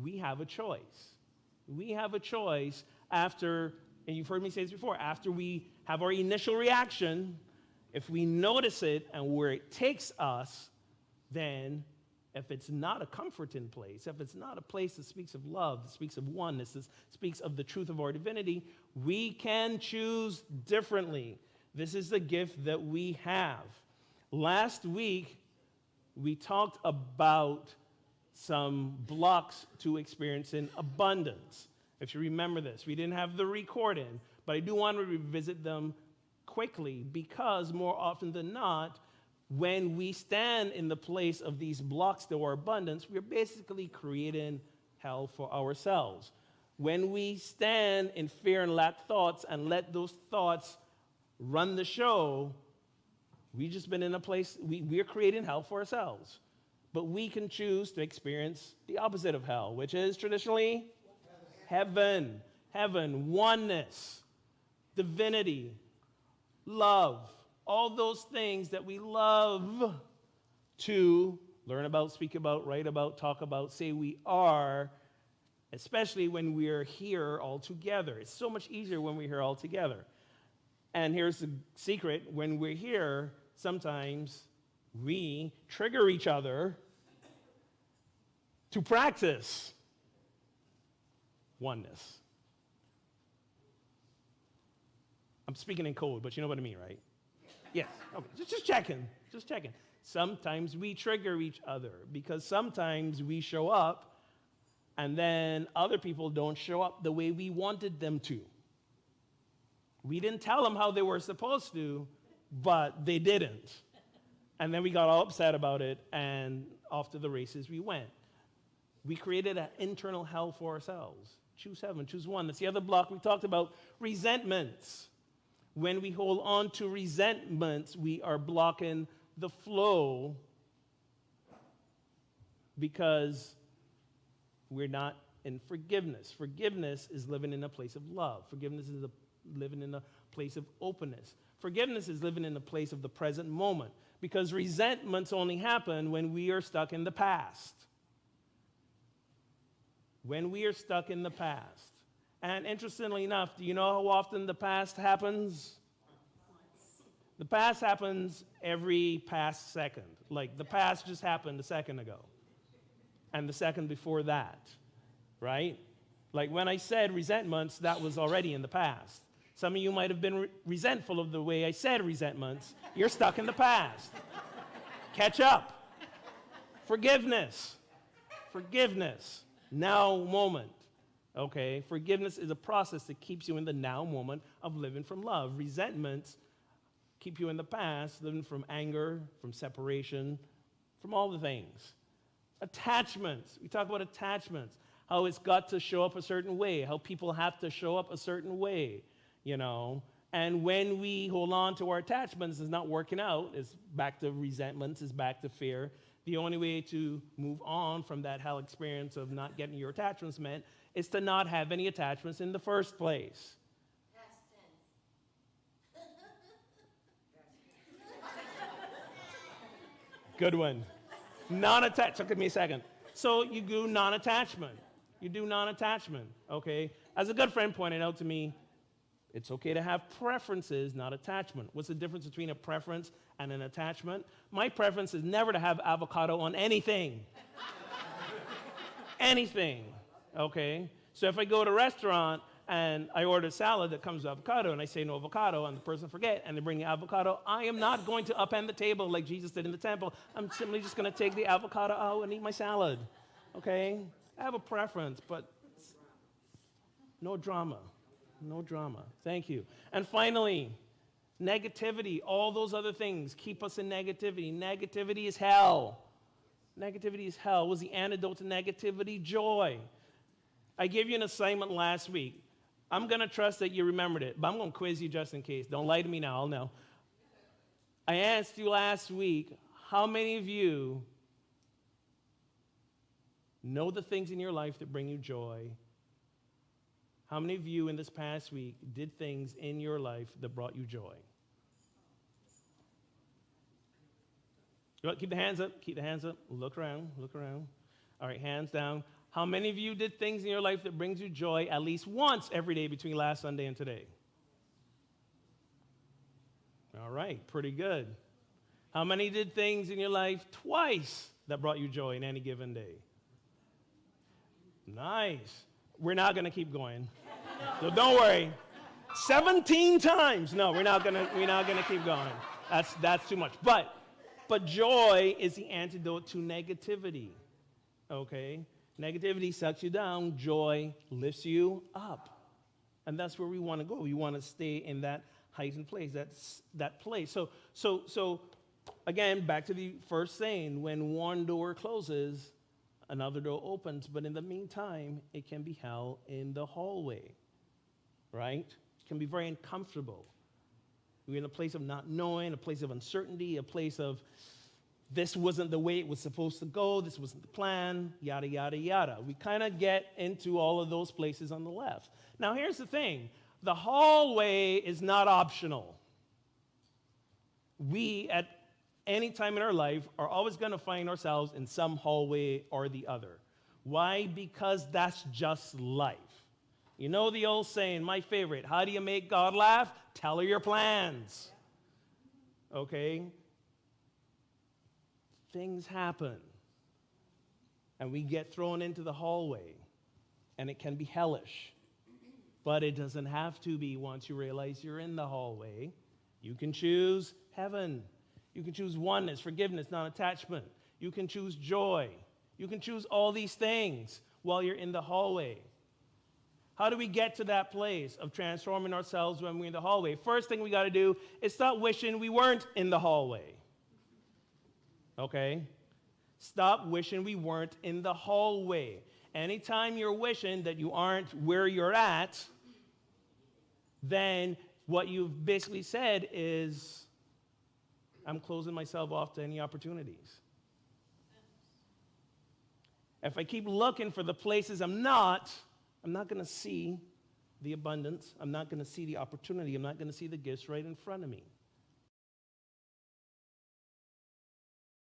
we have a choice. We have a choice after, and you've heard me say this before, after we have our initial reaction, if we notice it and where it takes us, then if it's not a comforting place, if it's not a place that speaks of love, that speaks of oneness, that speaks of the truth of our divinity, we can choose differently. This is the gift that we have. Last week, we talked about some blocks to experiencing abundance. If you remember this, we didn't have the recording, but I do want to revisit them quickly because more often than not, when we stand in the place of these blocks to our abundance, we're basically creating hell for ourselves. When we stand in fear and lack thoughts and let those thoughts run the show, we've just been in a place, we're creating hell for ourselves. But we can choose to experience the opposite of hell, which is traditionally heaven. Heaven, oneness, divinity, love, all those things that we love to learn about, speak about, write about, talk about, say we are, especially when we're here all together. It's so much easier when we're here all together. And here's the secret. When we're here, sometimes we trigger each other to practice oneness. I'm speaking in code, but you know what I mean, right? Yes. Okay. Just checking. Just checking. Sometimes we trigger each other because sometimes we show up and then other people don't show up the way we wanted them to. We didn't tell them how they were supposed to, but they didn't. And then we got all upset about it, and off to the races we went. We created an internal hell for ourselves. Choose heaven, choose one. That's the other block we talked about, resentments. When we hold on to resentments, we are blocking the flow because we're not in forgiveness. Forgiveness is living in a place of love. Forgiveness is living in a place of openness. Forgiveness is living in a place of the present moment because resentments only happen when we are stuck in the past. When we are stuck in the past. And interestingly enough, do you know how often the past happens? The past happens every past second. Like the past just happened a second ago. And the second before that, right? Like when I said resentments, that was already in the past. Some of you might have been resentful of the way I said resentments. You're stuck in the past. Catch up. Forgiveness. Forgiveness. Now moment. Okay? Forgiveness is a process that keeps you in the now moment of living from love. Resentments keep you in the past, living from anger, from separation, from all the things. Attachments. We talk about attachments. How it's got to show up a certain way. How people have to show up a certain way. You know, and when we hold on to our attachments, it's not working out. It's back to resentments. It's back to fear. The only way to move on from that hell experience of not getting your attachments met is to not have any attachments in the first place. Past tense. Good one. Non-attachment. So give me a second. So you do non-attachment. You do non-attachment. Okay. As a good friend pointed out to me, it's okay to have preferences, not attachment. What's the difference between a preference and an attachment? My preference is never to have avocado on anything. Anything, okay? So if I go to a restaurant and I order a salad that comes with avocado and I say no avocado and the person forget and they bring the avocado, I am not going to upend the table like Jesus did in the temple. I'm simply just going to take the avocado out and eat my salad, okay? I have a preference, but no drama. No drama. Thank you. And finally, negativity. All those other things keep us in negativity. Negativity is hell. Negativity is hell. Was the antidote to negativity? Joy. I gave you an assignment last week. I'm going to trust that you remembered it, but I'm going to quiz you just in case. Don't lie to me now. I'll know. I asked you last week, how many of you know the things in your life that bring you joy? How many of you in this past week did things in your life that brought you joy? Keep the hands up. Keep the hands up. Look around. Look around. All right, hands down. How many of you did things in your life that brings you joy at least once every day between last Sunday and today? All right, pretty good. How many did things in your life twice that brought you joy in any given day? Nice. We're not going to keep going. So don't worry. 17 times. No, we're not going to keep going. That's too much. But joy is the antidote to negativity. Okay? Negativity sucks you down. Joy lifts you up. And that's where we want to go. We want to stay in that heightened place. That's that place. So again, back to the first saying, when one door closes, another door opens. But in the meantime, it can be hell in the hallway. Right? It can be very uncomfortable. We're in a place of not knowing, a place of uncertainty, a place of this wasn't the way it was supposed to go, this wasn't the plan, yada, yada, yada. We kind of get into all of those places on the left. Now, here's the thing. The hallway is not optional. We, at any time in our life, are always going to find ourselves in some hallway or the other. Why? Because that's just life. You know the old saying, my favorite, how do you make God laugh? Tell her your plans. Okay? Things happen. And we get thrown into the hallway. And it can be hellish. But it doesn't have to be once you realize you're in the hallway. You can choose heaven. You can choose oneness, forgiveness, non-attachment. You can choose joy. You can choose all these things while you're in the hallway. How do we get to that place of transforming ourselves when we're in the hallway? First thing we got to do is stop wishing we weren't in the hallway. Okay? Stop wishing we weren't in the hallway. Anytime you're wishing that you aren't where you're at, then what you've basically said is, I'm closing myself off to any opportunities. If I keep looking for the places I'm not going to see the abundance. I'm not going to see the opportunity. I'm not going to see the gifts right in front of me.